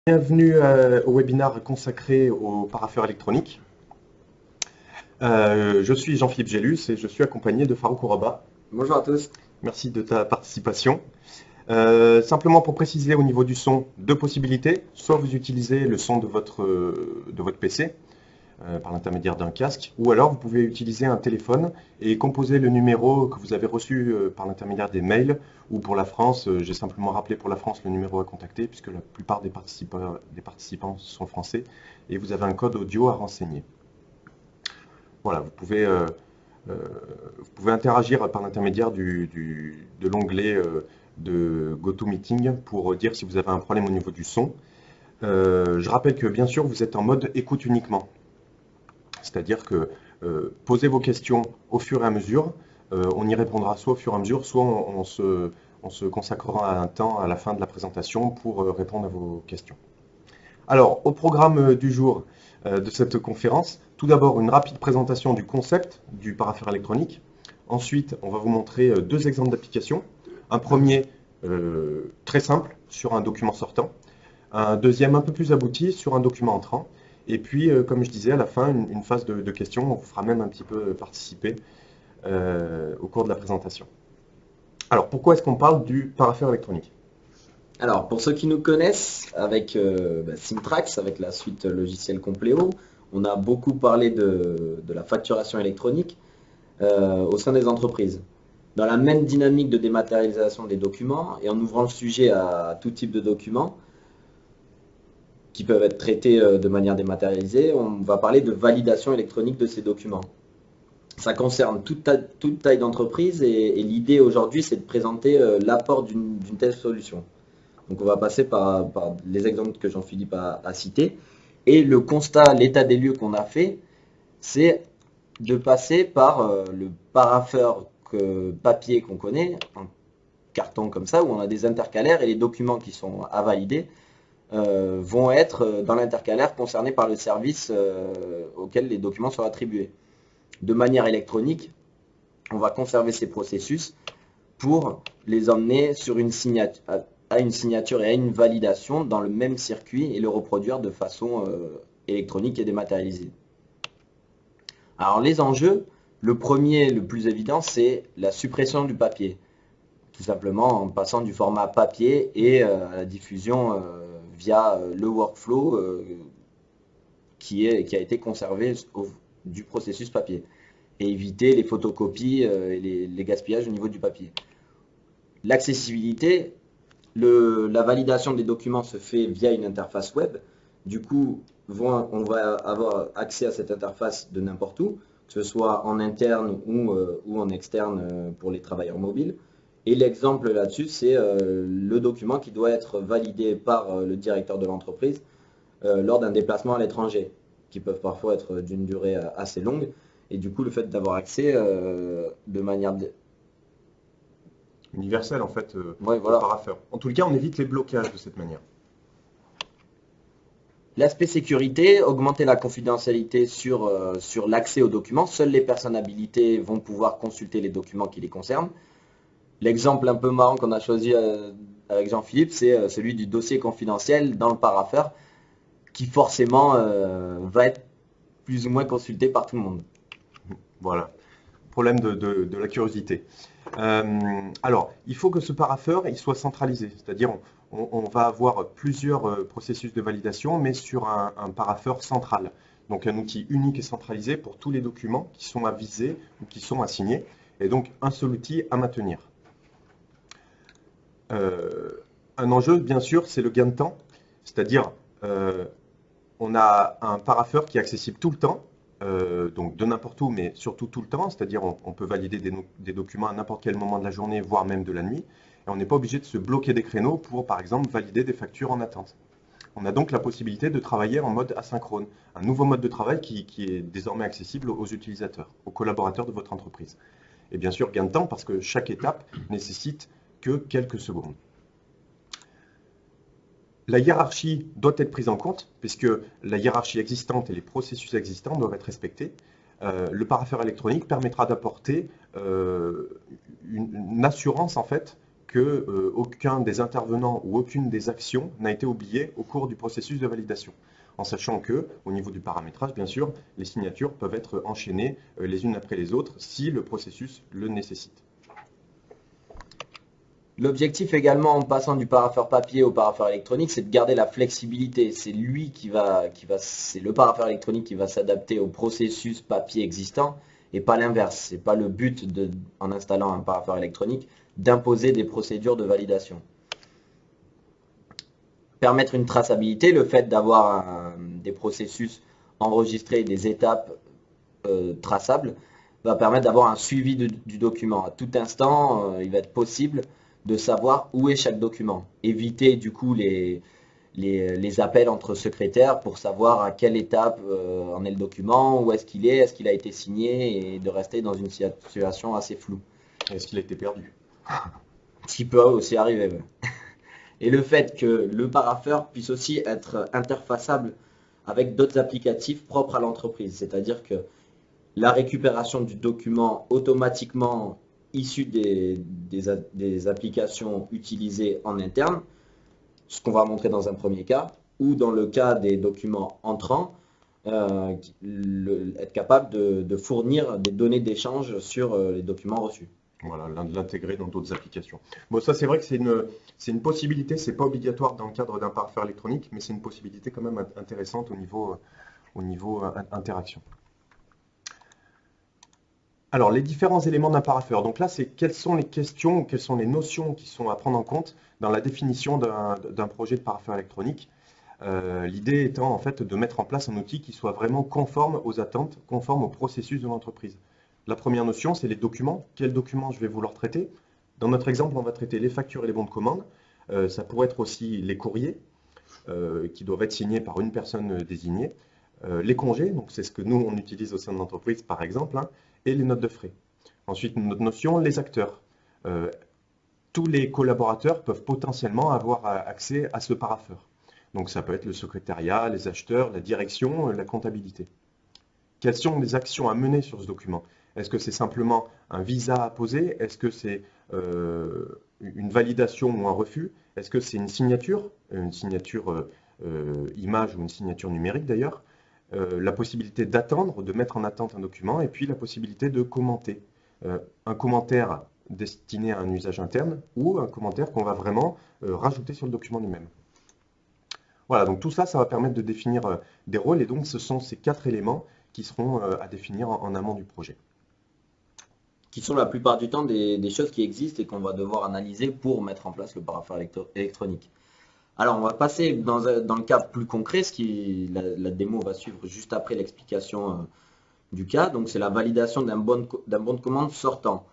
Bienvenue au webinaire consacré au parapheur électronique. Je suis Jean-Philippe Gélus et je suis accompagné de Farouk Ouraba. Bonjour à tous. Merci de ta participation. Simplement pour préciser au niveau du son, deux possibilités. Soit vous utilisez le son de votre PC par l'intermédiaire d'un casque, ou alors vous pouvez utiliser un téléphone et composer le numéro que vous avez reçu par l'intermédiaire des mails, ou pour la France, j'ai simplement rappelé pour la France le numéro à contacter, puisque la plupart des participants sont français, et vous avez un code audio à renseigner. Voilà, vous pouvez interagir par l'intermédiaire de l'onglet de GoToMeeting pour dire si vous avez un problème au niveau du son. Je rappelle que bien sûr vous êtes en mode écoute uniquement. C'est-à-dire que posez vos questions au fur et à mesure. On y répondra soit au fur et à mesure, soit on se consacrera un temps à la fin de la présentation pour répondre à vos questions. Alors, au programme du jour de cette conférence, tout d'abord une rapide présentation du concept du parapheur électronique. Ensuite, on va vous montrer deux exemples d'application. Un premier très simple sur un document sortant. Un deuxième un peu plus abouti sur un document entrant. Et puis, comme je disais, à la fin, une phase de questions. On vous fera même un petit peu participer au cours de la présentation. Alors, pourquoi est-ce qu'on parle du parapheur électronique? Alors, pour ceux qui nous connaissent, avec Simtrax, avec la suite logicielle Compléo, on a beaucoup parlé de la facturation électronique au sein des entreprises. Dans la même dynamique de dématérialisation des documents et en ouvrant le sujet à tout type de documents qui peuvent être traités de manière dématérialisée, on va parler de validation électronique de ces documents. Ça concerne toute taille d'entreprise et l'idée aujourd'hui, c'est de présenter l'apport d'une telle solution. Donc on va passer par les exemples que Jean-Philippe a cités. Et le constat, l'état des lieux qu'on a fait, c'est de passer par le parapheur papier qu'on connaît, un carton comme ça, où on a des intercalaires et les documents qui sont à valider vont être dans l'intercalaire concerné par le service auquel les documents sont attribués. De manière électronique, on va conserver ces processus pour les emmener sur à une signature et à une validation dans le même circuit et le reproduire de façon électronique et dématérialisée. Alors les enjeux, le premier, le plus évident, c'est la suppression du papier. Tout simplement en passant du format papier et à la diffusion via le workflow qui a été conservé du processus papier. Et éviter les photocopies et les gaspillages au niveau du papier. L'accessibilité, la validation des documents se fait via une interface web. Du coup, on va avoir accès à cette interface de n'importe où, que ce soit en interne ou en externe pour les travailleurs mobiles. Et l'exemple là-dessus, c'est le document qui doit être validé par le directeur de l'entreprise lors d'un déplacement à l'étranger, qui peuvent parfois être d'une durée assez longue. Et du coup, le fait d'avoir accès de manière Universel, en fait, ouais, au voilà. parapheur. En tout cas, on évite les blocages de cette manière. L'aspect sécurité, augmenter la confidentialité sur l'accès aux documents. Seules les personnes habilitées vont pouvoir consulter les documents qui les concernent. L'exemple un peu marrant qu'on a choisi avec Jean-Philippe, c'est celui du dossier confidentiel dans le parapheur, qui forcément va être plus ou moins consulté par tout le monde. Voilà, problème de la curiosité. Alors, il faut que ce parapheur il soit centralisé, c'est-à-dire on va avoir plusieurs processus de validation, mais sur un parapheur central. Donc un outil unique et centralisé pour tous les documents qui sont à viser ou qui sont à signer, et donc un seul outil à maintenir. Un enjeu, bien sûr, c'est le gain de temps, c'est-à-dire on a un parapheur qui est accessible tout le temps, donc de n'importe où, mais surtout tout le temps, c'est-à-dire on peut valider des documents à n'importe quel moment de la journée, voire même de la nuit, et on n'est pas obligé de se bloquer des créneaux pour, par exemple, valider des factures en attente. On a donc la possibilité de travailler en mode asynchrone, un nouveau mode de travail qui est désormais accessible aux utilisateurs, aux collaborateurs de votre entreprise. Et bien sûr, gain de temps parce que chaque étape nécessite que quelques secondes. La hiérarchie doit être prise en compte, puisque la hiérarchie existante et les processus existants doivent être respectés. Le parapheur électronique permettra d'apporter une assurance en fait que aucun des intervenants ou aucune des actions n'a été oubliée au cours du processus de validation. En sachant que, au niveau du paramétrage, bien sûr, les signatures peuvent être enchaînées les unes après les autres si le processus le nécessite. L'objectif également en passant du parapheur papier au parapheur électronique, c'est de garder la flexibilité. C'est c'est le parapheur électronique qui va s'adapter au processus papier existant et pas l'inverse. C'est pas le but en installant un parapheur électronique d'imposer des procédures de validation. Permettre une traçabilité, le fait d'avoir des processus enregistrés, des étapes traçables, va permettre d'avoir un suivi du document. À tout instant, il va être possible de savoir où est chaque document. Éviter du coup les appels entre secrétaires pour savoir à quelle étape en est le document, où est-ce qu'il a été signé, et de rester dans une situation assez floue. Est-ce qu'il a été perdu? Ce peut aussi arriver. Ouais. Et le fait que le parapheur puisse aussi être interfaçable avec d'autres applicatifs propres à l'entreprise. C'est-à-dire que la récupération du document automatiquement issu des applications utilisées en interne, ce qu'on va montrer dans un premier cas, ou dans le cas des documents entrants, être capable de fournir des données d'échange sur les documents reçus. Voilà, l'intégrer dans d'autres applications. Bon, ça c'est vrai que c'est une possibilité, c'est pas obligatoire dans le cadre d'un parapheur électronique, mais c'est une possibilité quand même intéressante au niveau interaction. Alors, les différents éléments d'un parapheur. Donc là, c'est quelles sont les questions, quelles sont les notions qui sont à prendre en compte dans la définition d'un projet de parapheur électronique. L'idée étant en fait de mettre en place un outil qui soit vraiment conforme aux attentes, conforme au processus de l'entreprise. La première notion, c'est les documents. Quels documents je vais vouloir traiter? Dans notre exemple, on va traiter les factures et les bons de commande. Ça pourrait être aussi les courriers qui doivent être signés par une personne désignée. Les congés, donc c'est ce que nous, on utilise au sein de l'entreprise, par exemple, hein, et les notes de frais. Ensuite, une autre notion, les acteurs. Tous les collaborateurs peuvent potentiellement avoir accès à ce parapheur. Donc ça peut être le secrétariat, les acheteurs, la direction, la comptabilité. Quelles sont les actions à mener sur ce document? Est-ce que c'est simplement un visa à poser? Est-ce que c'est une validation ou un refus? Est-ce que c'est une signature image ou une signature numérique d'ailleurs? La possibilité d'attendre, de mettre en attente un document, et puis la possibilité de commenter. Un commentaire destiné à un usage interne ou un commentaire qu'on va vraiment rajouter sur le document lui-même. Voilà, donc tout ça, ça va permettre de définir des rôles, et donc ce sont ces 4 éléments qui seront à définir en amont du projet. Qui sont la plupart du temps des choses qui existent et qu'on va devoir analyser pour mettre en place le parapheur électronique. Alors on va passer dans le cas plus concret, la démo va suivre juste après l'explication du cas, donc c'est la validation d'un bon de commande sortant.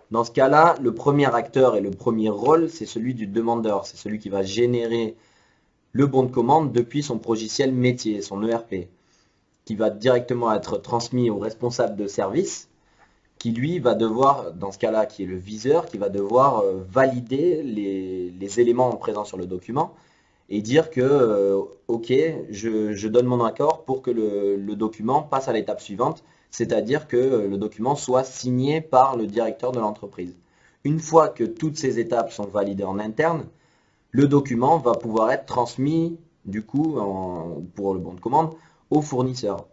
Dans ce cas-là, le premier acteur et le premier rôle, c'est celui du demandeur, c'est celui qui va générer le bon de commande depuis son logiciel métier, son ERP, qui va directement être transmis au responsable de service, qui lui va devoir, dans ce cas-là, qui est le viseur, qui va devoir valider les éléments présents sur le document et dire que, ok, je donne mon accord pour que le document passe à l'étape suivante, c'est-à-dire que le document soit signé par le directeur de l'entreprise. Une fois que toutes ces étapes sont validées en interne, le document va pouvoir être transmis, du coup, pour le bon de commande, au fournisseur.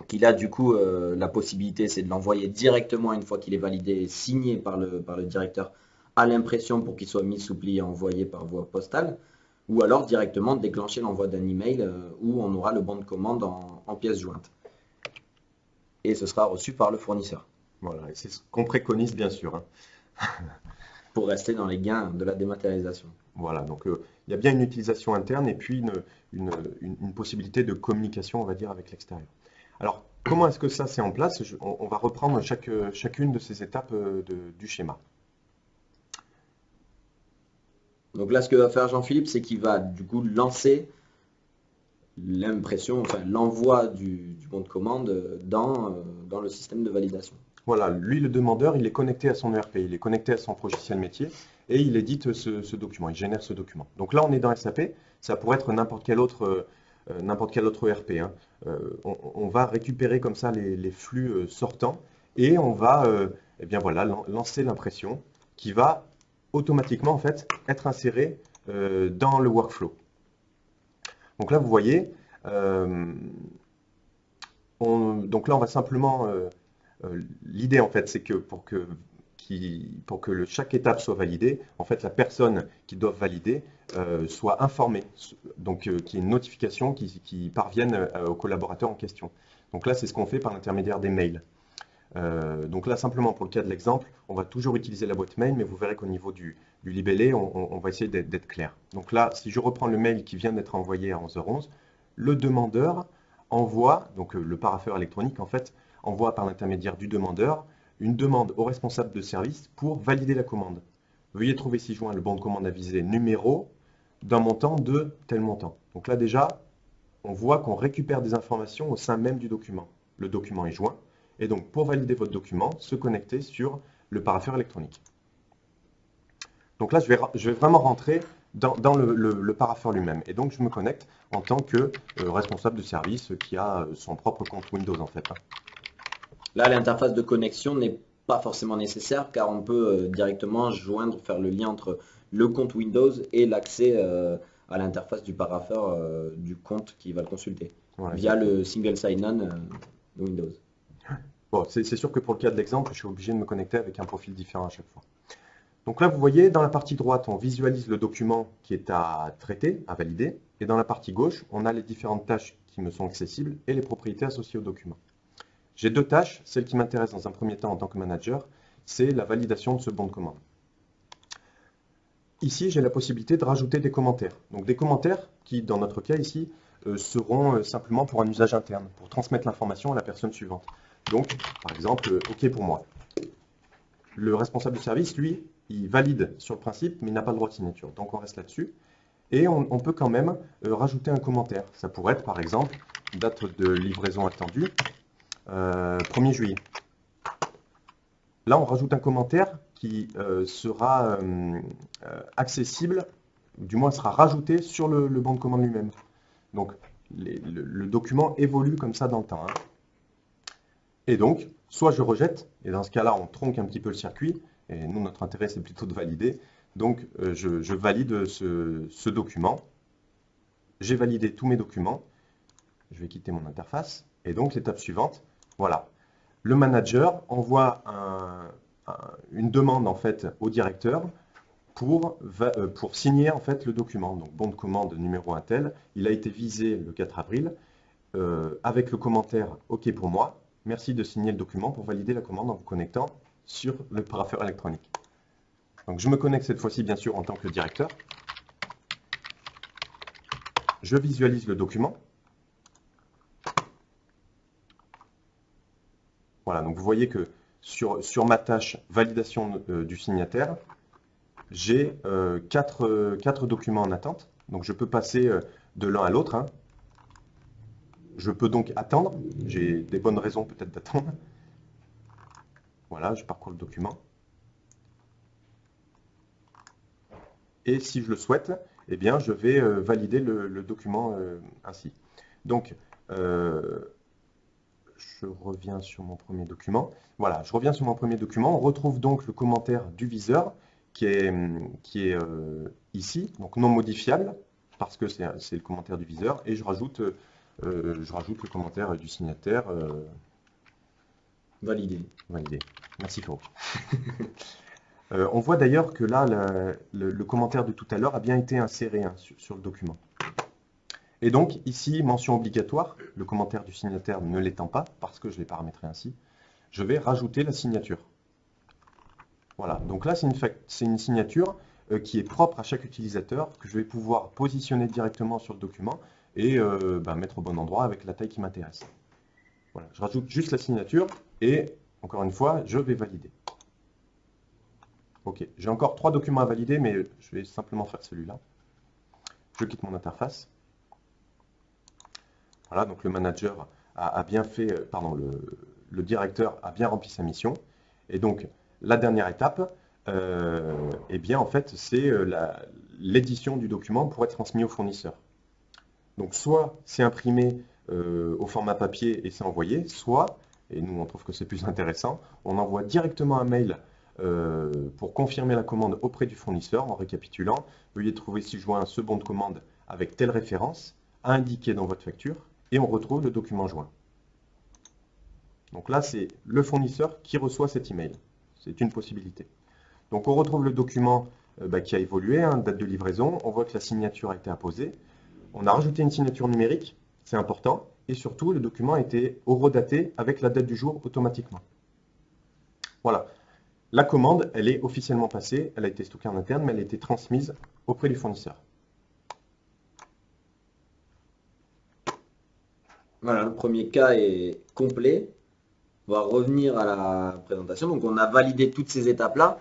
Qu'il a du coup la possibilité, c'est de l'envoyer directement une fois qu'il est validé et signé par le directeur à l'impression pour qu'il soit mis sous pli et envoyé par voie postale, ou alors directement déclencher l'envoi d'un email où on aura le bon de commande en pièces jointes. Et ce sera reçu par le fournisseur. Voilà, et c'est ce qu'on préconise bien sûr. Hein. Pour rester dans les gains de la dématérialisation. Voilà, donc il y a bien une utilisation interne et puis une possibilité de communication, on va dire, avec l'extérieur. Alors, comment est-ce que ça c'est en place? On va reprendre chacune de ces étapes du schéma. Donc là, ce que va faire Jean-Philippe, c'est qu'il va du coup lancer l'impression, enfin l'envoi du bon de commande dans le système de validation. Voilà, lui, le demandeur, il est connecté à son ERP, il est connecté à son logiciel métier et il édite ce document, il génère ce document. Donc là, on est dans SAP, ça pourrait être n'importe quel autre ERP. Hein. On va récupérer comme ça les flux sortants et on va eh bien voilà, lancer l'impression qui va automatiquement en fait être inséré dans le workflow. Donc là, vous voyez, donc là, on va simplement... l'idée, en fait, c'est que chaque étape soit validée, en fait, la personne qui doit valider soit informée, donc qu'il y ait une notification qui parvienne au collaborateur en question. Donc là, c'est ce qu'on fait par l'intermédiaire des mails. Donc là, simplement pour le cas de l'exemple, on va toujours utiliser la boîte mail, mais vous verrez qu'au niveau du libellé, on va essayer d'être clair. Donc là, si je reprends le mail qui vient d'être envoyé à 11h11, le demandeur envoie, donc le parapheur électronique en fait, envoie par l'intermédiaire du demandeur une demande au responsable de service pour valider la commande. Veuillez trouver ci-joint le bon de commande avisé numéro d'un montant de tel montant. Donc là déjà, on voit qu'on récupère des informations au sein même du document. Le document est joint. Et donc, pour valider votre document, se connecter sur le parapheur électronique. Donc là, je vais vraiment rentrer dans le parapheur lui-même. Et donc, je me connecte en tant que responsable de service qui a son propre compte Windows, en fait. Là, l'interface de connexion n'est pas forcément nécessaire car on peut directement joindre, faire le lien entre le compte Windows et l'accès à l'interface du parapheur du compte qui va le consulter via le single sign-on de Windows. Bon, c'est sûr que pour le cas de l'exemple, je suis obligé de me connecter avec un profil différent à chaque fois. Donc là, vous voyez, dans la partie droite, on visualise le document qui est à traiter, à valider. Et dans la partie gauche, on a les différentes tâches qui me sont accessibles et les propriétés associées au document. J'ai deux tâches. Celle qui m'intéresse dans un premier temps en tant que manager, c'est la validation de ce bon de commande. Ici, j'ai la possibilité de rajouter des commentaires. Donc des commentaires qui, dans notre cas ici, seront simplement pour un usage interne, pour transmettre l'information à la personne suivante. Donc, par exemple, OK pour moi. Le responsable de service, lui, il valide sur le principe, mais il n'a pas le droit de signature. Donc, on reste là-dessus. Et on peut quand même rajouter un commentaire. Ça pourrait être, par exemple, date de livraison attendue, 1er juillet. Là, on rajoute un commentaire qui sera accessible, du moins sera rajouté sur le bon de commande lui-même. Donc, le document évolue comme ça dans le temps. Hein. Et donc, soit je rejette, et dans ce cas-là, on tronque un petit peu le circuit, et nous, notre intérêt, c'est plutôt de valider. Donc, je valide ce document. J'ai validé tous mes documents. Je vais quitter mon interface. Et donc, l'étape suivante, voilà. Le manager envoie une demande, en fait, au directeur pour signer, en fait, le document. Donc, bon de commande numéro un tel. Il a été visé le 4 avril, avec le commentaire « OK pour moi ». Merci de signer le document pour valider la commande en vous connectant sur le parapheur électronique. Donc je me connecte cette fois-ci bien sûr en tant que directeur. Je visualise le document. Voilà, donc vous voyez que sur ma tâche validation du signataire, j'ai 4 documents en attente. Donc je peux passer de l'un à l'autre. Hein. Je peux donc attendre, j'ai des bonnes raisons peut-être d'attendre. Voilà, je parcours le document. Et si je le souhaite, eh bien, je vais valider le document ainsi. Donc, je reviens sur mon premier document. Voilà, je reviens sur mon premier document. On retrouve donc le commentaire du viseur qui est ici, donc non modifiable, parce que c'est le commentaire du viseur. Et je rajoute le commentaire du signataire. Validé. Validé. Merci Farouk. On voit d'ailleurs que là, le commentaire de tout à l'heure a bien été inséré hein, sur le document. Et donc ici, mention obligatoire, le commentaire du signataire ne l'étant pas, parce que je l'ai paramétré ainsi, je vais rajouter la signature. Voilà, donc là c'est une signature qui est propre à chaque utilisateur, que je vais pouvoir positionner directement sur le document et mettre au bon endroit avec la taille qui m'intéresse. Voilà, je rajoute juste la signature et, encore une fois, je vais valider. Ok, j'ai encore 3 documents à valider, mais je vais simplement faire celui-là. Je quitte mon interface. Voilà, donc le manager a bien fait, pardon, le directeur a bien rempli sa mission. Et donc, la dernière étape, eh bien, en fait, c'est l'édition du document pour être transmis au fournisseur. Donc, soit c'est imprimé au format papier et c'est envoyé, soit, et nous on trouve que c'est plus intéressant, on envoie directement un mail pour confirmer la commande auprès du fournisseur, en récapitulant, veuillez trouver ci-joint ce bon de commande avec telle référence, à indiquer dans votre facture, et on retrouve le document joint. Donc là, c'est le fournisseur qui reçoit cet email. C'est une possibilité. Donc on retrouve le document qui a évolué, hein, date de livraison, on voit que la signature a été apposée, on a rajouté une signature numérique, c'est important, et surtout le document a été horodaté avec la date du jour automatiquement. Voilà. La commande, elle est officiellement passée, elle a été stockée en interne, mais elle a été transmise auprès du fournisseur. Voilà, le premier cas est complet. On va revenir à la présentation. Donc on a validé toutes ces étapes-là.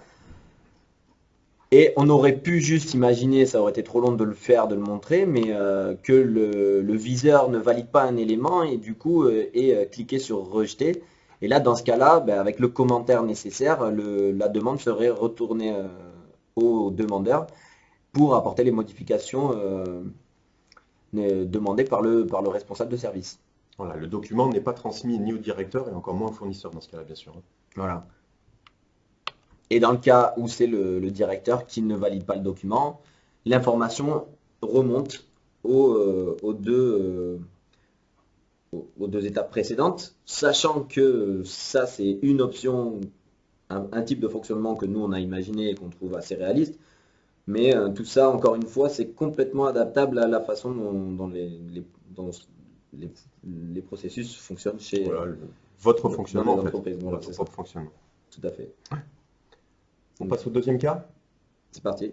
Et on aurait pu juste imaginer, ça aurait été trop long de le faire, de le montrer, mais que le viseur ne valide pas un élément et du coup est cliqué sur rejeter. Et là, dans ce cas-là, avec le commentaire nécessaire, la demande serait retournée au demandeur pour apporter les modifications demandées par le responsable de service. Voilà, le document n'est pas transmis ni au directeur et encore moins au fournisseur dans ce cas-là, bien sûr. Voilà. Et dans le cas où c'est le directeur qui ne valide pas le document, l'information remonte aux deux étapes précédentes, sachant que ça c'est une option, un type de fonctionnement que nous on a imaginé et qu'on trouve assez réaliste. Mais tout ça, encore une fois, c'est complètement adaptable à la façon dont les processus fonctionnent chez voilà, votre fonctionnement, dans les en fait. entreprises. Voilà, Votre propre fonctionnement. tout à fait. On passe au deuxième cas. C'est parti.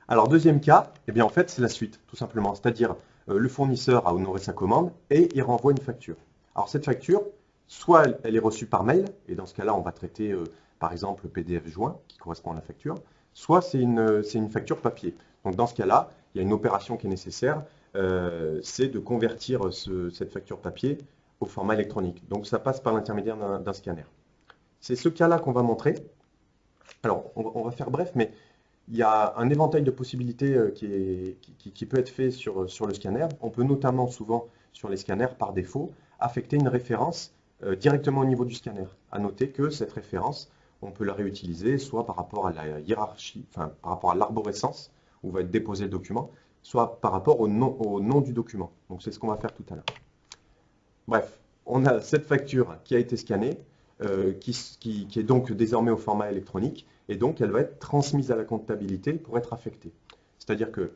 Alors, deuxième cas, eh bien, en fait, c'est la suite, tout simplement. C'est-à-dire, le fournisseur a honoré sa commande et il renvoie une facture. Alors, cette facture, soit elle est reçue par mail, et dans ce cas-là, on va traiter, par exemple, le PDF joint, qui correspond à la facture, soit c'est une facture papier. Donc, dans ce cas-là, il y a une opération qui est nécessaire, c'est de convertir cette facture papier au format électronique. Donc, ça passe par l'intermédiaire d'un scanner. C'est ce cas-là qu'on va montrer. Alors, on va faire bref, mais il y a un éventail de possibilités qui peut être fait sur le scanner. On peut notamment, souvent, sur les scanners, par défaut, affecter une référence directement au niveau du scanner. À noter que cette référence, on peut la réutiliser soit par rapport à la hiérarchie, enfin, par rapport à l'arborescence, où va être déposé le document, soit par rapport au nom du document. Donc, c'est ce qu'on va faire tout à l'heure. Bref, on a cette facture qui a été scannée, qui est donc désormais au format électronique, et donc elle va être transmise à la comptabilité pour être affectée. C'est-à-dire que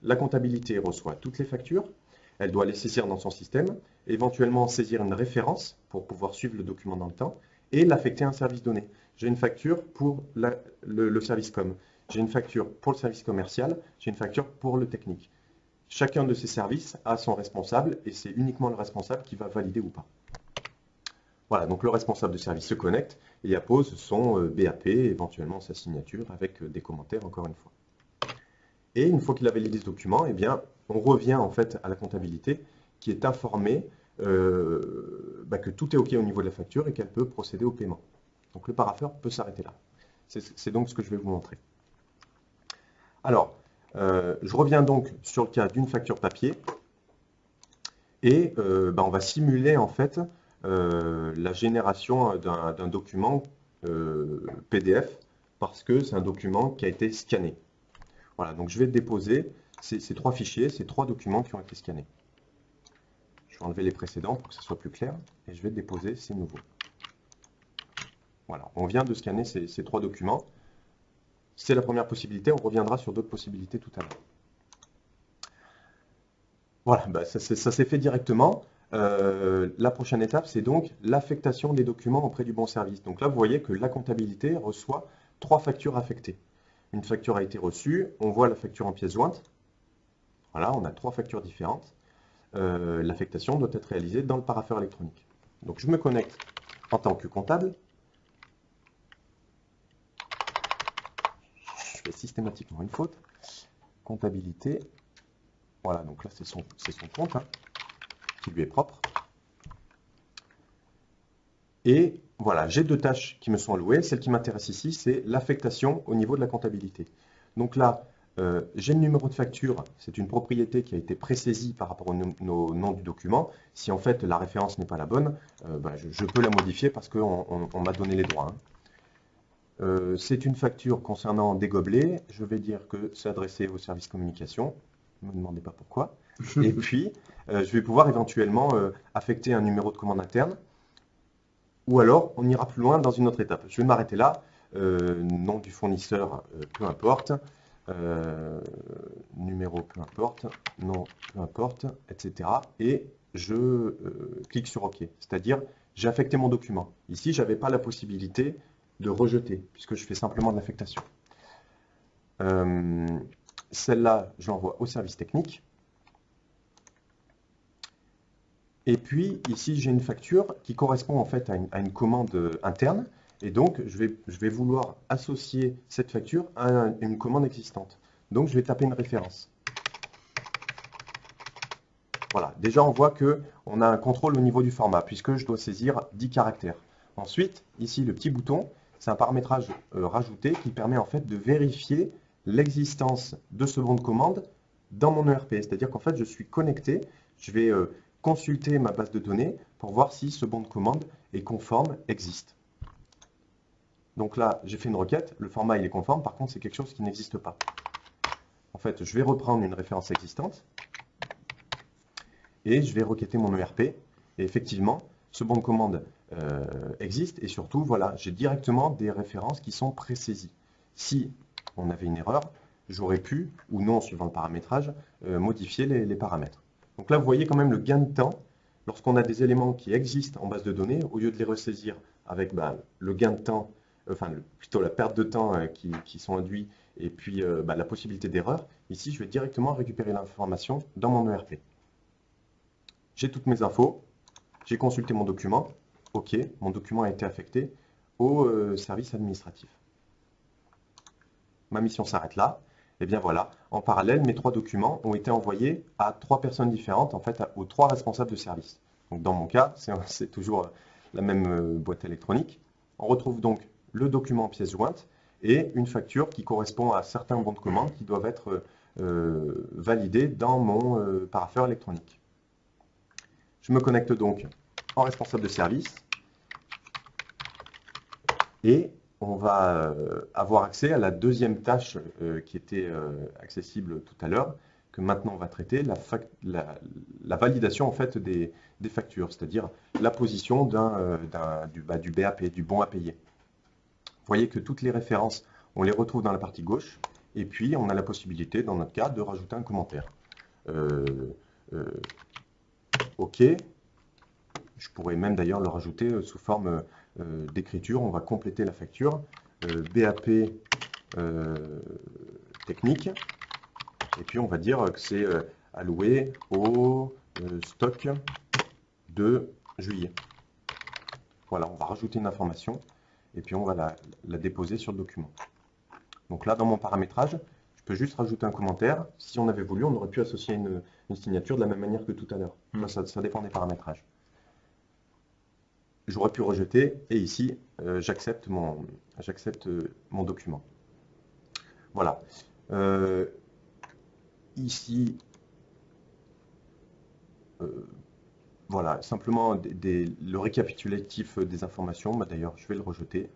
la comptabilité reçoit toutes les factures, elle doit les saisir dans son système, éventuellement saisir une référence pour pouvoir suivre le document dans le temps, et l'affecter à un service donné. J'ai une facture pour le service com, j'ai une facture pour le service commercial, j'ai une facture pour le technique. Chacun de ces services a son responsable, et c'est uniquement le responsable qui va valider ou pas. Voilà, donc le responsable de service se connecte et appose son BAP, éventuellement sa signature, avec des commentaires encore une fois. Et une fois qu'il a validé ce document, eh bien, on revient en fait à la comptabilité qui est informée que tout est OK au niveau de la facture et qu'elle peut procéder au paiement. Donc le parapheur peut s'arrêter là. C'est donc ce que je vais vous montrer. Alors, je reviens donc sur le cas d'une facture papier et on va simuler en fait la génération d'un document PDF parce que c'est un document qui a été scanné. Voilà, donc je vais déposer ces trois fichiers, ces trois documents qui ont été scannés. Je vais enlever les précédents pour que ce soit plus clair et je vais déposer ces nouveaux. Voilà, on vient de scanner ces trois documents. C'est la première possibilité, on reviendra sur d'autres possibilités tout à l'heure. Voilà, ça s'est fait directement. La prochaine étape, c'est donc l'affectation des documents auprès du bon service. Donc là, vous voyez que la comptabilité reçoit trois factures affectées. Une facture a été reçue, on voit la facture en pièce jointe. Voilà, on a trois factures différentes. L'affectation doit être réalisée dans le parapheur électronique. Donc je me connecte en tant que comptable. Je fais systématiquement une faute. Comptabilité. Voilà, donc là c'est son compte. Qui lui est propre. Et voilà, j'ai deux tâches qui me sont allouées. Celle qui m'intéresse ici, c'est l'affectation au niveau de la comptabilité. Donc là, j'ai le numéro de facture, c'est une propriété qui a été pré-saisie par rapport au nom du document. Si en fait la référence n'est pas la bonne, je peux la modifier parce qu'on m'a donné les droits. C'est une facture concernant des gobelets. Je vais dire que c'est adressé au service communication. Ne me demandez pas pourquoi. Et puis, je vais pouvoir éventuellement affecter un numéro de commande interne. Ou alors, on ira plus loin dans une autre étape. Je vais m'arrêter là. Nom du fournisseur, peu importe. Numéro, peu importe. Nom, peu importe, etc. Et je clique sur OK. C'est-à-dire, j'ai affecté mon document. Ici, je n'avais pas la possibilité de rejeter, puisque je fais simplement de l'affectation. Celle-là, je l'envoie au service technique. Et puis, ici, j'ai une facture qui correspond en fait à une commande interne. Et donc, je vais vouloir associer cette facture à une commande existante. Donc, je vais taper une référence. Voilà, déjà, on voit qu'on a un contrôle au niveau du format, puisque je dois saisir 10 caractères. Ensuite, ici, le petit bouton, c'est un paramétrage rajouté qui permet en fait de vérifier l'existence de ce bon de commande dans mon ERP. C'est-à-dire qu'en fait, je suis connecté, je vais consulter ma base de données pour voir si ce bon de commande est conforme, existe. Donc là, j'ai fait une requête, le format il est conforme, par contre c'est quelque chose qui n'existe pas. En fait, je vais reprendre une référence existante et je vais requêter mon ERP. Et effectivement, ce bon de commande existe et surtout, voilà, j'ai directement des références qui sont pré-saisies. Si on avait une erreur, j'aurais pu, ou non, suivant le paramétrage, modifier les paramètres. Donc là, vous voyez quand même le gain de temps. Lorsqu'on a des éléments qui existent en base de données, au lieu de les ressaisir avec le gain de temps, enfin plutôt la perte de temps qui sont induits, et puis la possibilité d'erreur, ici, je vais directement récupérer l'information dans mon ERP. J'ai toutes mes infos, j'ai consulté mon document, OK, mon document a été affecté au service administratif. Ma mission s'arrête là. Et bien voilà, en parallèle, mes 3 documents ont été envoyés à 3 personnes différentes, en fait, aux 3 responsables de service. Donc dans mon cas, c'est toujours la même boîte électronique. On retrouve donc le document en pièce jointe et une facture qui correspond à certains bons de commande qui doivent être validés dans mon parapheur électronique. Je me connecte donc en responsable de service et on va avoir accès à la deuxième tâche qui était accessible tout à l'heure, que maintenant on va traiter, la validation en fait des factures, c'est-à-dire la position du BAP, du bon à payer. Vous voyez que toutes les références, on les retrouve dans la partie gauche, et puis on a la possibilité, dans notre cas, de rajouter un commentaire. OK. Je pourrais même d'ailleurs le rajouter sous forme d'écriture. On va compléter la facture. BAP technique. Et puis on va dire que c'est alloué au stock de juillet. Voilà, on va rajouter une information et puis on va la déposer sur le document. Donc là, dans mon paramétrage, je peux juste rajouter un commentaire. Si on avait voulu, on aurait pu associer une signature de la même manière que tout à l'heure. Ça dépend des paramétrages. J'aurais pu rejeter et ici, j'accepte mon document. Voilà. Ici, voilà, simplement le récapitulatif des informations. D'ailleurs, je vais le rejeter.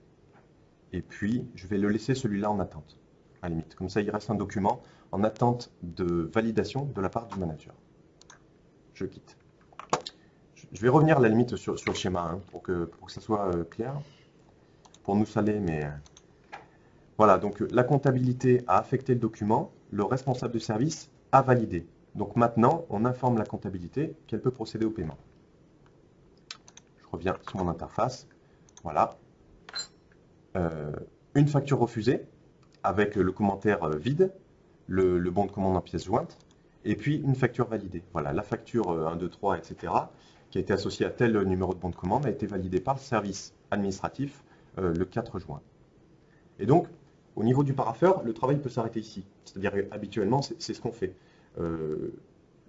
Et puis, je vais le laisser celui-là en attente, à la limite. Comme ça, il reste un document en attente de validation de la part du manager. Je quitte. Je vais revenir à la limite sur le schéma hein, pour que ça soit clair. Pour nous saler, mais... Voilà, donc la comptabilité a affecté le document, le responsable de service a validé. Donc maintenant, on informe la comptabilité qu'elle peut procéder au paiement. Je reviens sur mon interface. Voilà. Une facture refusée avec le commentaire vide, le bon de commande en pièce jointe, et puis une facture validée. Voilà, la facture 1, 2, 3, etc., qui a été associée à tel numéro de bon de commande, a été validée par le service administratif le 4 juin. Et donc, au niveau du parapheur, le travail peut s'arrêter ici. C'est-à-dire habituellement, c'est ce qu'on fait.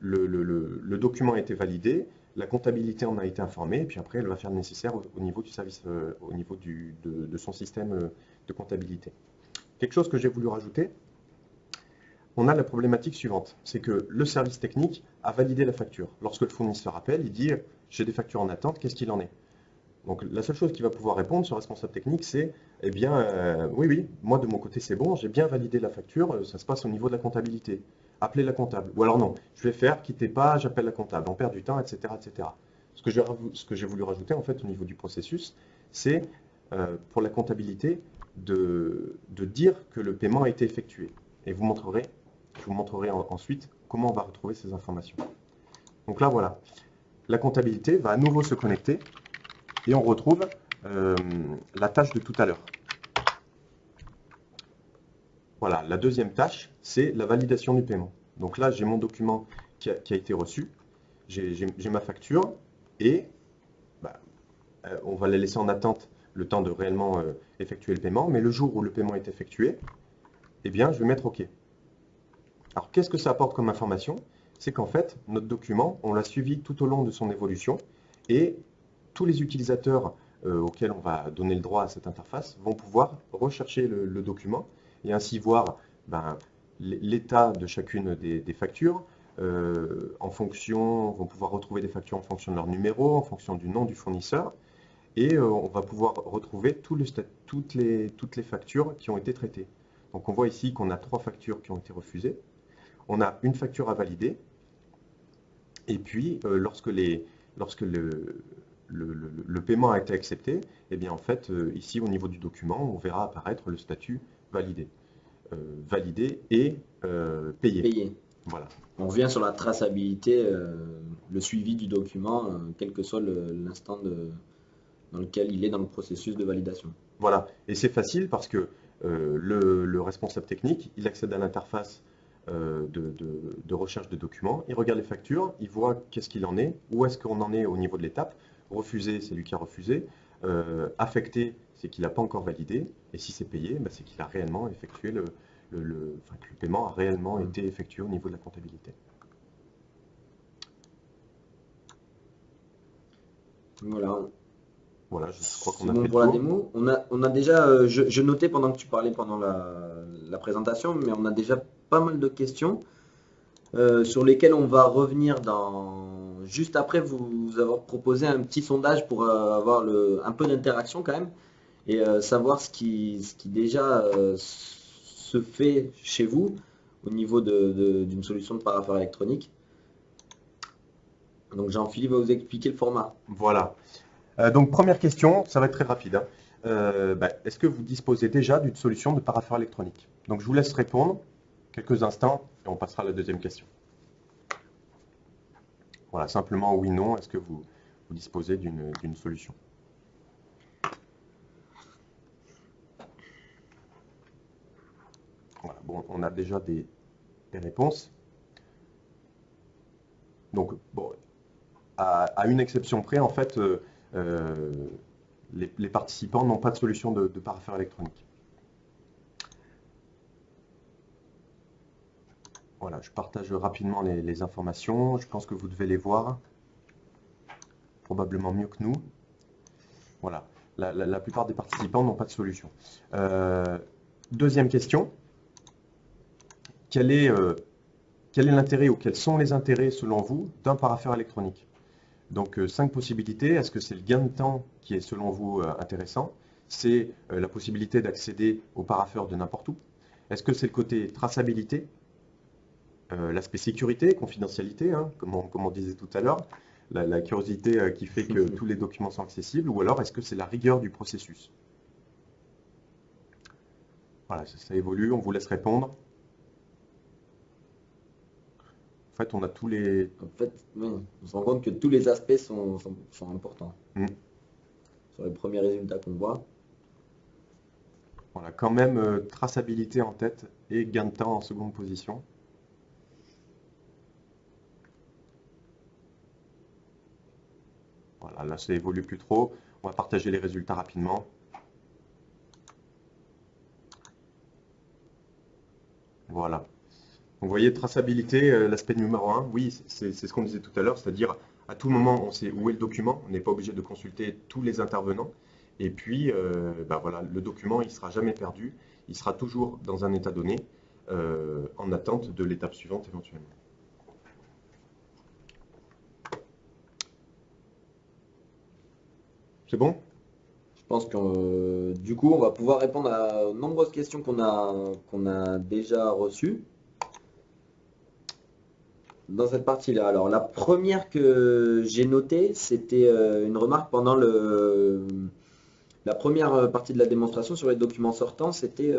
Le document a été validé, la comptabilité en a été informée, et puis après, elle va faire le nécessaire au niveau du service, au niveau de son système de comptabilité. Quelque chose que j'ai voulu rajouter, on a la problématique suivante, c'est que le service technique a validé la facture. Lorsque le fournisseur appelle, il dit « j'ai des factures en attente, qu'est-ce qu'il en est ?» Donc la seule chose qu'il va pouvoir répondre, ce responsable technique, c'est eh bien, oui, oui, moi de mon côté c'est bon, j'ai bien validé la facture, ça se passe au niveau de la comptabilité. Appelez la comptable. Ou alors non, je vais faire, quittez pas, j'appelle la comptable, on perd du temps, etc., etc. Ce que j'ai voulu rajouter en fait au niveau du processus, c'est pour la comptabilité de dire que le paiement a été effectué. Et je vous montrerai ensuite comment on va retrouver ces informations. Donc là voilà, la comptabilité va à nouveau se connecter et on retrouve la tâche de tout à l'heure. Voilà, la deuxième tâche, c'est la validation du paiement. Donc là, j'ai mon document qui a été reçu, j'ai ma facture et bah, on va la laisser en attente le temps de réellement effectuer le paiement. Mais le jour où le paiement est effectué, eh bien, je vais mettre OK. Alors, qu'est-ce que ça apporte comme information? C'est qu'en fait, notre document, on l'a suivi tout au long de son évolution et tous les utilisateurs auxquels on va donner le droit à cette interface vont pouvoir rechercher le document et ainsi voir ben, l'état de chacune des factures. Vont pouvoir retrouver des factures en fonction de leur numéro, en fonction du nom du fournisseur, et on va pouvoir retrouver toutes les factures qui ont été traitées. Donc on voit ici qu'on a 3 factures qui ont été refusées, on a une facture à valider, et puis lorsque le paiement a été accepté, eh bien en fait, ici au niveau du document, on verra apparaître le statut validé. Validé et payé. Payé. Voilà. On revient sur la traçabilité, le suivi du document, quel que soit l'instant dans lequel il est dans le processus de validation. Voilà. Et c'est facile parce que le responsable technique, il accède à l'interface de recherche de documents, il regarde les factures, il voit qu'est-ce qu'il en est, où est-ce qu'on en est au niveau de l'étape. Refusé, c'est lui qui a refusé. Affecté, c'est qu'il n'a pas encore validé. Et si c'est payé, bah, c'est qu'il a réellement effectué que le paiement a réellement été effectué au niveau de la comptabilité. Voilà. Voilà, je crois qu'on C'est a bon fait le pour la tour. démo. On a déjà, je notais pendant que tu parlais pendant la présentation, mais on a déjà pas mal de questions sur lesquelles on va revenir juste après vous avoir proposé un petit sondage pour avoir un peu d'interaction quand même et savoir ce qui déjà se fait chez vous au niveau d'une solution de parapheur électronique. Donc Jean-Philippe va vous expliquer le format. Voilà. Donc première question, ça va être très rapide, hein. Est-ce que vous disposez déjà d'une solution de parapheur électronique? Donc je vous laisse répondre quelques instants et on passera à la deuxième question. Voilà, simplement oui, non, est-ce que vous disposez d'une solution? Voilà, bon, on a déjà des réponses. Donc, bon, à une exception près, en fait, les participants n'ont pas de solution de parapheur électronique. Voilà, je partage rapidement les informations. Je pense que vous devez les voir, probablement mieux que nous. Voilà, la plupart des participants n'ont pas de solution. Deuxième question, quel est l'intérêt ou quels sont les intérêts selon vous d'un parapheur électronique? Donc 5 possibilités. Est-ce que c'est le gain de temps qui est selon vous intéressant? C'est la possibilité d'accéder au parapheur de n'importe où? Est-ce que c'est le côté traçabilité? L'aspect sécurité, confidentialité, hein, comme on disait tout à l'heure, la curiosité qui fait que tous les documents sont accessibles, ou alors est-ce que c'est la rigueur du processus? Voilà, ça évolue, on vous laisse répondre. En fait, on a tous les... En fait, oui, on se rend compte que tous les aspects sont importants sur les premiers résultats qu'on voit. Voilà, quand même traçabilité en tête et gain de temps en seconde position. Voilà, là ça évolue plus trop. On va partager les résultats rapidement. Voilà. Donc, vous voyez, traçabilité, l'aspect numéro 1, oui, c'est ce qu'on disait tout à l'heure, c'est-à-dire à tout moment on sait où est le document, on n'est pas obligé de consulter tous les intervenants. Et puis, voilà, le document, il ne sera jamais perdu, il sera toujours dans un état donné, en attente de l'étape suivante éventuellement. C'est bon? Je pense que du coup, on va pouvoir répondre à de nombreuses questions qu'on a déjà reçues dans cette partie-là. Alors, la première que j'ai notée, c'était une remarque pendant la première partie de la démonstration sur les documents sortants. C'était,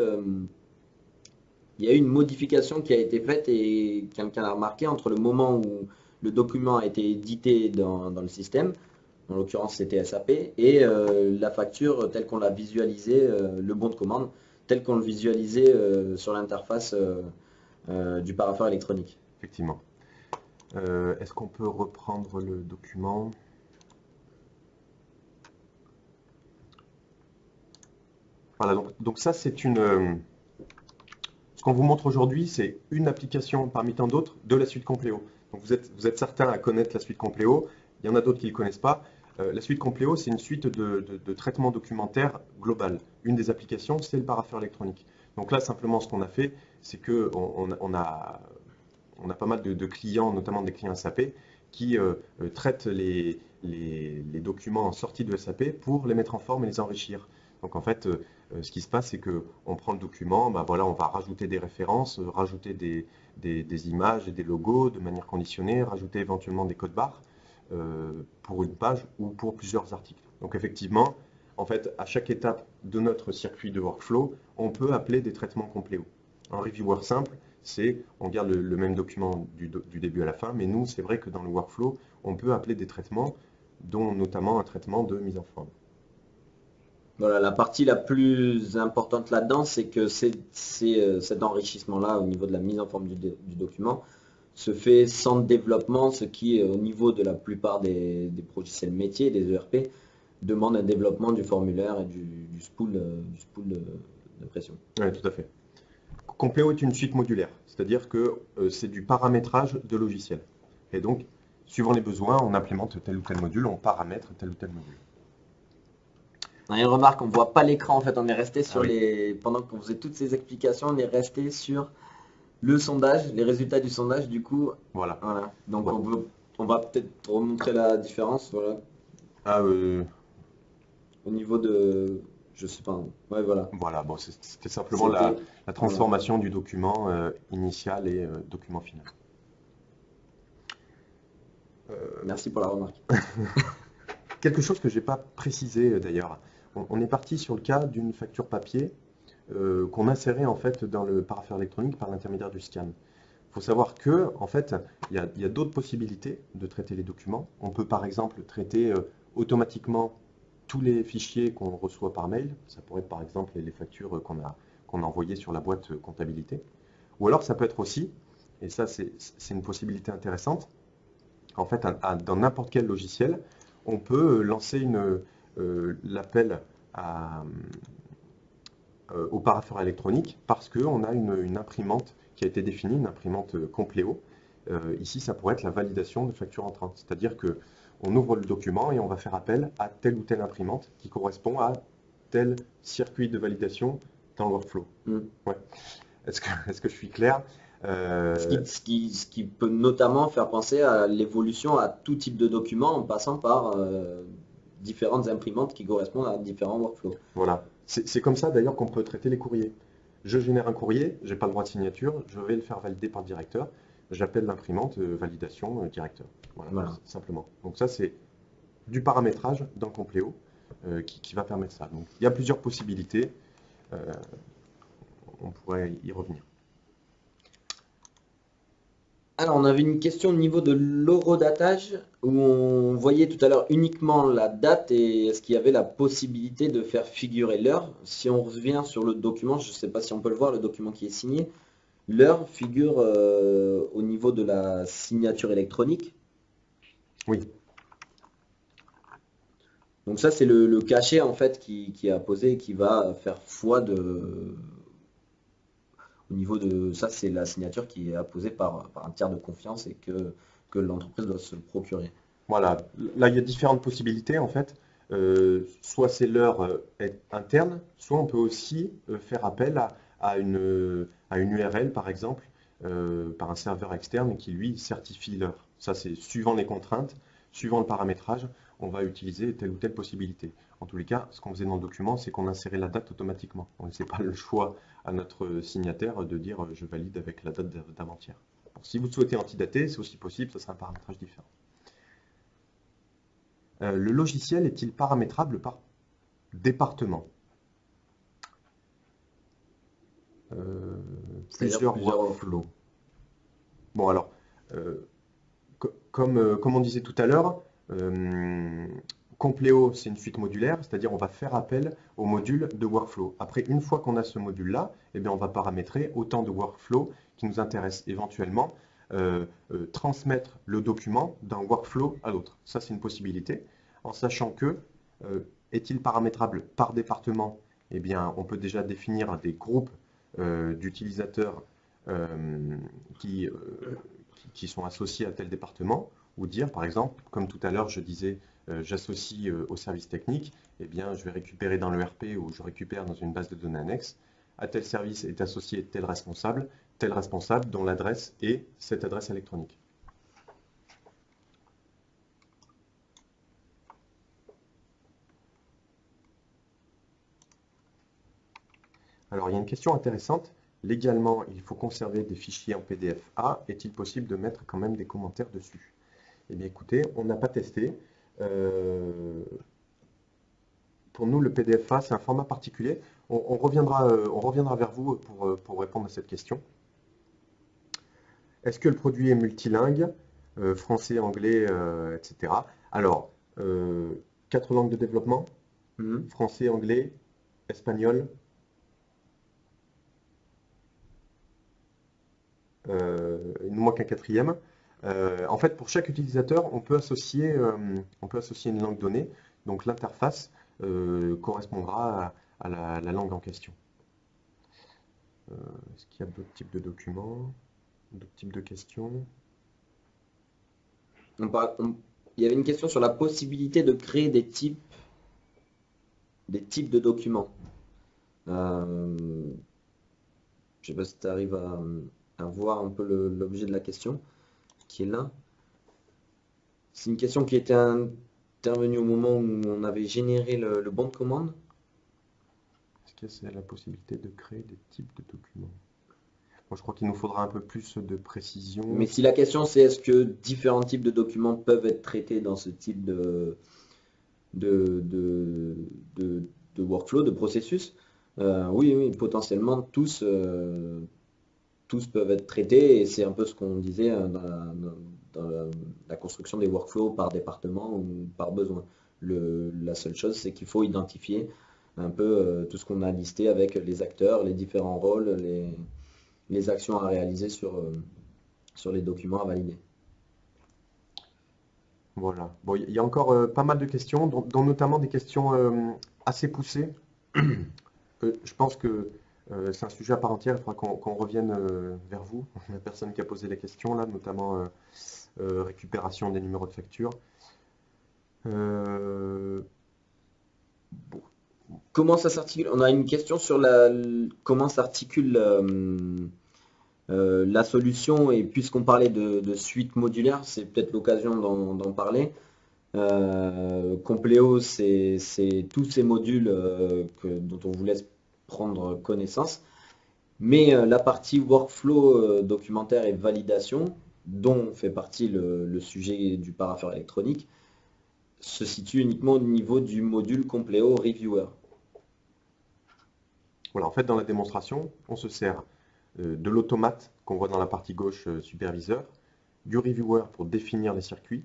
il y a eu une modification qui a été faite et quelqu'un a remarqué entre le moment où le document a été édité dans le système, en l'occurrence c'était SAP, et la facture telle qu'on l'a visualisée, le bon de commande, tel qu'on le visualisait sur l'interface du parapheur électronique. Effectivement. Est-ce qu'on peut reprendre le document? Voilà, donc ça c'est ce qu'on vous montre aujourd'hui, c'est une application parmi tant d'autres de la suite Compléo. Donc vous êtes certains à connaître la suite Compléo, il y en a d'autres qui ne le connaissent pas. La suite Compléo, c'est une suite de traitement documentaire global. Une des applications, c'est le parapheur électronique. Donc là, simplement, ce qu'on a fait, c'est qu'on a pas mal de clients, notamment des clients SAP, qui traitent les documents en sortie de SAP pour les mettre en forme et les enrichir. Donc en fait, ce qui se passe, c'est qu'on prend le document, ben voilà, on va rajouter des références, rajouter des images et des logos de manière conditionnée, rajouter éventuellement des codes barres pour une page ou pour plusieurs articles. Donc effectivement, en fait, à chaque étape de notre circuit de workflow, on peut appeler des traitements compléos. Un reviewer simple, c'est on garde le même document du début à la fin, mais nous, c'est vrai que dans le workflow, on peut appeler des traitements, dont notamment un traitement de mise en forme. Voilà, la partie la plus importante là-dedans, c'est que cet enrichissement-là, au niveau de la mise en forme du document, se fait sans développement, ce qui, au niveau de la plupart des logiciels métiers, des ERP, demande un développement du formulaire et du spool, de pression. Oui, tout à fait. Compléo est une suite modulaire, c'est-à-dire que c'est du paramétrage de logiciels. Et donc, suivant les besoins, on implémente tel ou tel module, on paramètre tel ou tel module. On a une remarque, on ne voit pas l'écran en fait, on est resté Ah sur oui. pendant qu'on faisait toutes ces explications, on est resté sur le sondage, les résultats du sondage, du coup, Voilà. voilà. Donc Ouais. on va peut-être remontrer la différence, voilà, Ah, au niveau de, je sais pas, ouais voilà, voilà, bon, c'était simplement c'était, la voilà. transformation du document initial et document final. Merci pour la remarque. Quelque chose que je n'ai pas précisé d'ailleurs. On est parti sur le cas d'une facture papier qu'on insérait en fait dans le parapheur électronique par l'intermédiaire du scan. Il faut savoir que en fait, il y a d'autres possibilités de traiter les documents. On peut par exemple traiter automatiquement tous les fichiers qu'on reçoit par mail. Ça pourrait être par exemple les factures qu'on a envoyées sur la boîte comptabilité. Ou alors ça peut être aussi, et ça c'est une possibilité intéressante, en fait dans n'importe quel logiciel, on peut lancer l'appel au parapheur électronique parce qu'on a une imprimante qui a été définie, une imprimante Compléo. Ici, ça pourrait être la validation de facture entrante, c'est-à-dire que on ouvre le document et on va faire appel à telle ou telle imprimante qui correspond à tel circuit de validation dans le workflow. Mm. Ouais. Est-ce que je suis clair? Ce qui peut notamment faire penser à l'évolution à tout type de document en passant par différentes imprimantes qui correspondent à différents workflows. Voilà. C'est comme ça d'ailleurs qu'on peut traiter les courriers. Je génère un courrier, j'ai pas le droit de signature, je vais le faire valider par le directeur. J'appelle l'imprimante validation directeur. Voilà, Voilà. simplement. Donc ça, c'est du paramétrage dans Compléo qui va permettre ça. Donc il y a plusieurs possibilités. euh, on pourrait y revenir. Alors, on avait une question au niveau de l'horodatage où on voyait tout à l'heure uniquement la date et est-ce qu'il y avait la possibilité de faire figurer l'heure. Si on revient sur le document, je ne sais pas si on peut le voir, le document qui est signé, l'heure figure au niveau de la signature électronique. Oui, Donc ça, c'est le cachet en fait qui est apposé et qui va faire foi au niveau de ça, c'est la signature qui est apposée par un tiers de confiance et que l'entreprise doit se procurer. voilà. Là, il y a différentes possibilités en fait. Soit c'est l'heure interne, soit on peut aussi faire appel à une URL par exemple, par un serveur externe qui lui certifie l'heure. Ça, c'est suivant les contraintes, suivant le paramétrage, on va utiliser telle ou telle possibilité. En tous les cas, ce qu'on faisait dans le document, c'est qu'on insérait la date automatiquement. On ne laissait pas le choix à notre signataire de dire je valide avec la date d'avant-hier. Bon, si vous souhaitez antidater, c'est aussi possible, ce sera un paramétrage différent. Le logiciel est-il paramétrable par département? Plusieurs workflows. Bon alors, comme on disait tout à l'heure, Compléo, c'est une suite modulaire, c'est-à-dire on va faire appel au module de workflow. Après, une fois qu'on a ce module-là, eh bien, on va paramétrer autant de workflows qui nous intéressent. Éventuellement, transmettre le document d'un workflow à l'autre. Ça, c'est une possibilité. En sachant que, est-il paramétrable par département? Eh bien, on peut déjà définir des groupes d'utilisateurs qui sont associés à tel département, ou dire, par exemple, comme tout à l'heure, je disais, j'associe au service technique, eh bien, je vais récupérer dans le RP ou je récupère dans une base de données annexe, à tel service est associé tel responsable dont l'adresse est cette adresse électronique. Alors, il y a une question intéressante. Légalement, il faut conserver des fichiers en PDF-A. Est-il possible de mettre quand même des commentaires dessus? Eh bien, écoutez, on n'a pas testé. Pour nous, le PDF-A, c'est un format particulier. On reviendra vers vous pour répondre à cette question. Est-ce que le produit est multilingue, français, anglais, etc. Alors, 4 langues de développement, français, anglais, espagnol. Il nous manque un quatrième. En fait, pour chaque utilisateur, on peut associer une langue donnée. Donc l'interface correspondra à la langue en question. Est-ce qu'il y a d'autres types de documents, d'autres types de questions? Il y avait une question sur la possibilité de créer des types de documents. Je ne sais pas si tu arrives à voir un peu l'objet de la question qui est là. C'est une question qui était intervenue au moment où on avait généré le bon de commande. Est-ce que c'est la possibilité de créer des types de documents? Bon, je crois qu'il nous faudra un peu plus de précision. Mais si la question c'est est-ce que différents types de documents peuvent être traités dans ce type de workflow, de processus, oui, potentiellement tous peuvent être traités et c'est un peu ce qu'on disait dans la construction des workflows par département ou par besoin. La seule chose, c'est qu'il faut identifier un peu tout ce qu'on a listé avec les acteurs, les différents rôles, les actions à réaliser sur les documents à valider. Voilà. Bon, il y a encore pas mal de questions, dont notamment des questions assez poussées. Je pense que c'est un sujet à part entière, il faudra qu'on revienne vers vous, la personne qui a posé la question, là, notamment récupération des numéros de facture. Bon. Comment ça s'articule? On a une question sur comment s'articule la solution, et puisqu'on parlait de suite modulaire, c'est peut-être l'occasion d'en parler. Compléo, c'est tous ces modules dont on vous laisse prendre connaissance. Mais la partie workflow documentaire et validation, dont fait partie le sujet du parapheur électronique, se situe uniquement au niveau du module Compléo Reviewer. Voilà, en fait, dans la démonstration, on se sert de l'automate qu'on voit dans la partie gauche superviseur, du reviewer pour définir les circuits,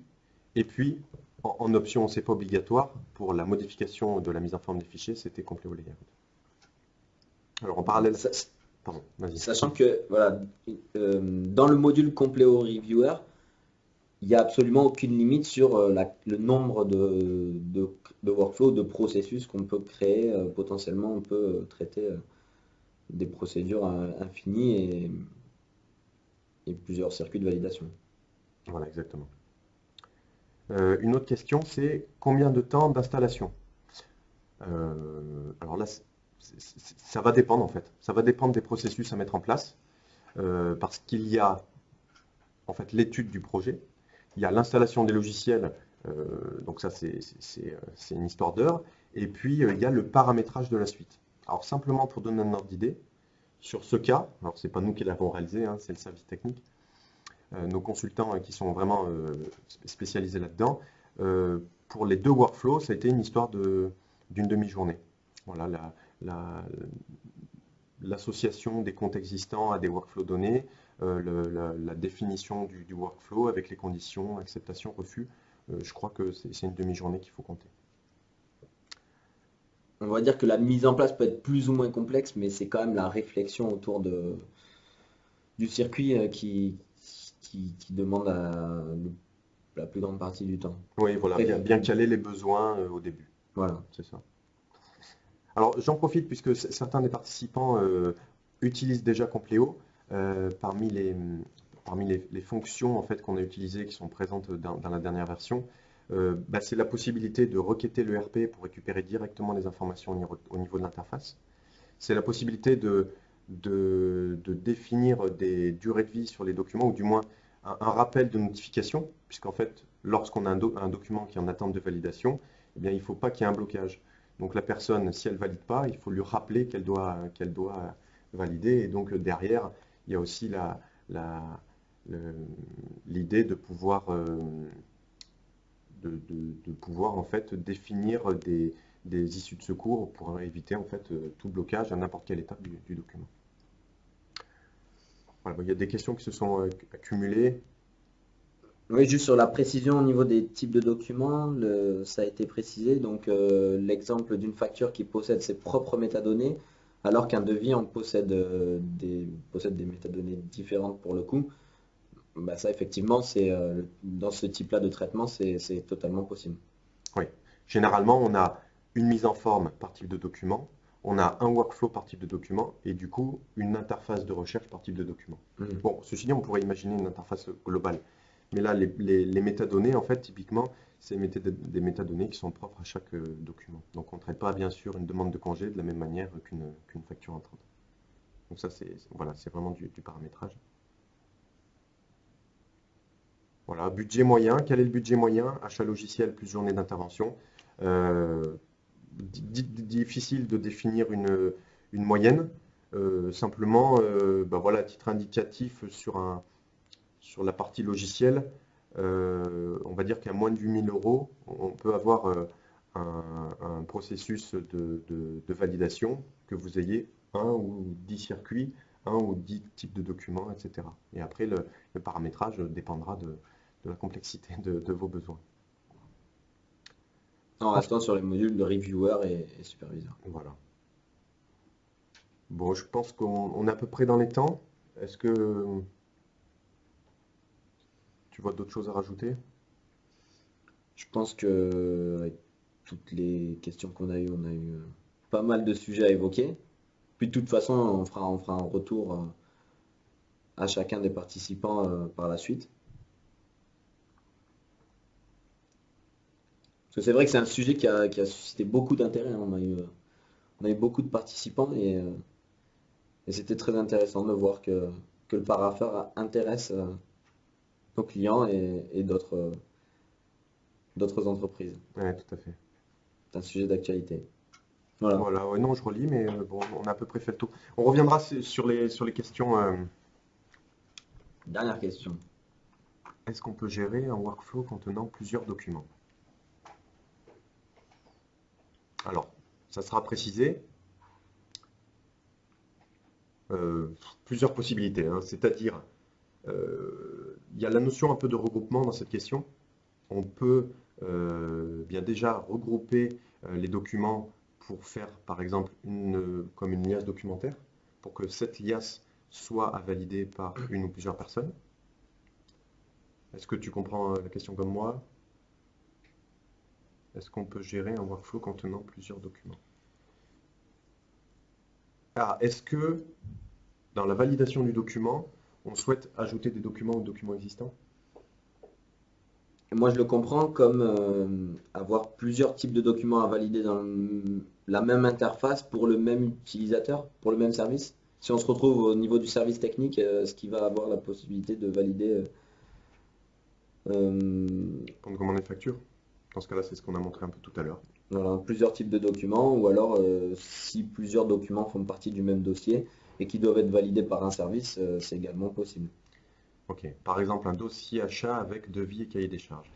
et puis en option, c'est pas obligatoire, pour la modification de la mise en forme des fichiers, c'était Compléo Layout. Alors en parallèle, pardon, vas-y. Sachant que voilà, dans le module Compléo Reviewer, il n'y a absolument aucune limite sur le nombre de workflows, de processus qu'on peut créer. Potentiellement, on peut traiter des procédures infinies et plusieurs circuits de validation. Voilà, exactement. Une autre question, c'est combien de temps d'installation? Alors là, ça va dépendre en fait. Ça va dépendre des processus à mettre en place parce qu'il y a en fait l'étude du projet, il y a l'installation des logiciels Donc ça, c'est une histoire d'heure. Et puis, il y a le paramétrage de la suite. Alors, simplement pour donner un ordre d'idée, sur ce cas, alors c'est pas nous qui l'avons réalisé, hein, c'est le service technique, nos consultants qui sont vraiment spécialisés là-dedans, pour les deux workflows, ça a été une histoire d'une demi-journée. Voilà, l'association des comptes existants à des workflows donnés, la définition du workflow avec les conditions, acceptation, refus, je crois que c'est une demi-journée qu'il faut compter. On va dire que la mise en place peut être plus ou moins complexe, mais c'est quand même la réflexion autour du circuit qui demande la plus grande partie du temps. Oui, voilà, bien caler les besoins au début. Voilà. C'est ça. Alors, j'en profite puisque certains des participants utilisent déjà Compléo. Parmi les fonctions en fait, qu'on a utilisées, qui sont présentes dans la dernière version, c'est la possibilité de requêter le RP pour récupérer directement les informations au niveau de l'interface. C'est la possibilité de définir des durées de vie sur les documents, ou du moins un rappel de notification, puisqu'en fait, lorsqu'on a un document qui est en attente de validation, eh bien, il ne faut pas qu'il y ait un blocage. Donc la personne, si elle ne valide pas, il faut lui rappeler qu'elle doit valider. Et donc derrière, il y a aussi l'idée de pouvoir, en fait définir des issues de secours pour éviter en fait tout blocage à n'importe quelle étape du document. Voilà, il y a des questions qui se sont accumulées. Oui, juste sur la précision au niveau des types de documents, ça a été précisé. Donc, l'exemple d'une facture qui possède ses propres métadonnées, alors qu'un devis en possède des métadonnées différentes pour le coup. Bah, ça, effectivement, dans ce type-là de traitement, c'est totalement possible. Oui. Généralement, on a une mise en forme par type de document, on a un workflow par type de document, et du coup, une interface de recherche par type de document. Bon, ceci dit, on pourrait imaginer une interface globale. Mais là, les métadonnées, en fait, typiquement, c'est des métadonnées qui sont propres à chaque document. Donc, on ne traite pas, bien sûr, une demande de congé de la même manière qu'une facture entrante. Donc ça, voilà, c'est vraiment du paramétrage. Voilà, budget moyen. Quel est le budget moyen? Achat logiciel plus journée d'intervention. Difficile de définir une moyenne. Simplement, voilà, à titre indicatif sur la partie logicielle, on va dire qu'à moins de 8 000 euros, on peut avoir un processus de validation, que vous ayez un ou 10 circuits, un ou 10 types de documents, etc. Et après, le paramétrage dépendra de la complexité de vos besoins. En restant sur les modules de reviewer et superviseur. Voilà. Bon, je pense qu'on est à peu près dans les temps. Est-ce que tu vois d'autres choses à rajouter? Je pense que avec toutes les questions qu'on a eues, on a eu pas mal de sujets à évoquer. Puis de toute façon, on fera un retour à chacun des participants par la suite. Parce que c'est vrai que c'est un sujet qui a suscité beaucoup d'intérêt, hein. On a eu beaucoup de participants et c'était très intéressant de voir que le parapheur intéresse nos clients et d'autres entreprises. Oui, tout à fait. C'est un sujet d'actualité. Voilà, ouais, non, je relis, mais bon, on a à peu près fait le tour. On reviendra sur les questions. Dernière question. Est-ce qu'on peut gérer un workflow contenant plusieurs documents? Alors, ça sera précisé. Plusieurs possibilités, hein. C'est-à-dire, il y a la notion un peu de regroupement dans cette question. On peut bien déjà regrouper les documents pour faire, par exemple, comme une liasse documentaire, pour que cette liasse soit à valider par une ou plusieurs personnes. Est-ce que tu comprends la question comme moi? Est-ce qu'on peut gérer un workflow contenant plusieurs documents? Est-ce que dans la validation du document, on souhaite ajouter des documents aux documents existants? Moi, je le comprends comme avoir plusieurs types de documents à valider dans la même interface pour le même utilisateur, pour le même service. Si on se retrouve au niveau du service technique, est-ce qu'il va avoir la possibilité de valider Euh, Pour commander facture. Dans ce cas-là, c'est ce qu'on a montré un peu tout à l'heure. voilà, plusieurs types de documents, ou alors si plusieurs documents font partie du même dossier et qui doivent être validés par un service, c'est également possible. Ok. Par exemple, un dossier achat avec devis et cahier des charges.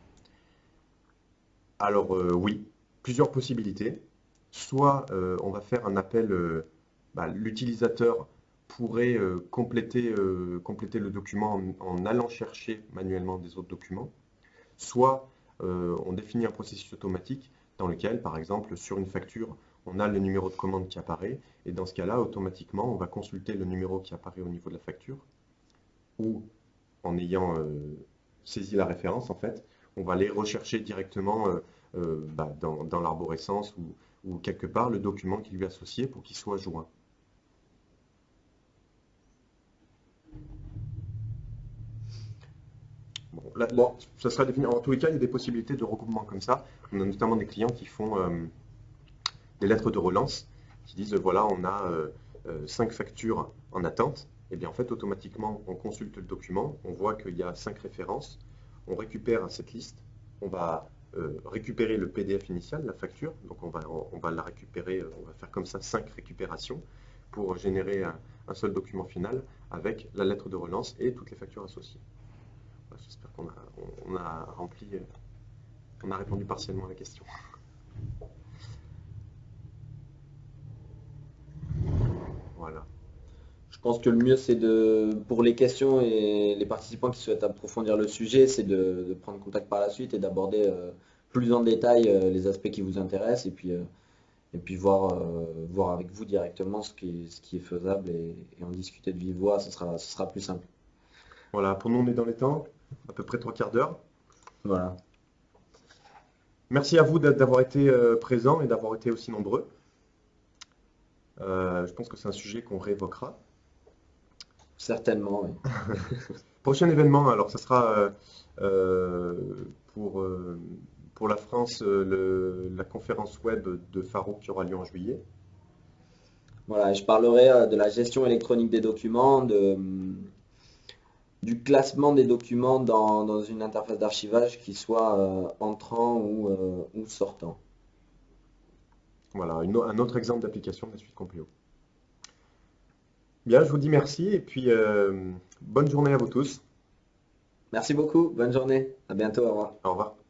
Alors oui, plusieurs possibilités. Soit on va faire un appel, l'utilisateur pourrait compléter le document en allant chercher manuellement des autres documents. Soit on définit un processus automatique dans lequel, par exemple, sur une facture, on a le numéro de commande qui apparaît, et dans ce cas-là, automatiquement, on va consulter le numéro qui apparaît au niveau de la facture, ou en ayant saisi la référence, en fait, on va aller rechercher directement dans l'arborescence ou quelque part le document qui lui est associé pour qu'il soit joint. Bon, là, Bon, ça sera défini. En tous les cas, il y a des possibilités de recoupement comme ça. On a notamment des clients qui font des lettres de relance, qui disent voilà, on a 5 factures en attente. Et bien en fait, automatiquement, on consulte le document, on voit qu'il y a 5 références, on récupère cette liste, on va récupérer le PDF initial, la facture, donc on va la récupérer, on va faire comme ça 5 récupérations pour générer un seul document final avec la lettre de relance et toutes les factures associées. Voilà, j'espère on a rempli, on a répondu partiellement à la question. Voilà. je pense que le mieux, c'est pour les questions et les participants qui souhaitent approfondir le sujet, c'est de prendre contact par la suite et d'aborder plus en détail les aspects qui vous intéressent et puis voir avec vous directement ce qui est faisable et en discuter de vive voix, ce sera plus simple. Voilà, pour nous, on est dans les temps, à peu près 3 quarts d'heure. Voilà, Merci à vous d'avoir été présents et d'avoir été aussi nombreux. Je pense que c'est un sujet qu'on réévoquera. certainement, oui. Prochain événement, alors ça sera euh, pour, euh, pour la France la conférence web de Faro qui aura lieu en juillet. Voilà, je parlerai de la gestion électronique des documents, du classement des documents dans une interface d'archivage qui soit entrant ou sortant. Voilà, un autre exemple d'application de la suite Compleo. Bien, je vous dis merci et puis bonne journée à vous tous. Merci beaucoup, bonne journée, à bientôt, au revoir. Au revoir.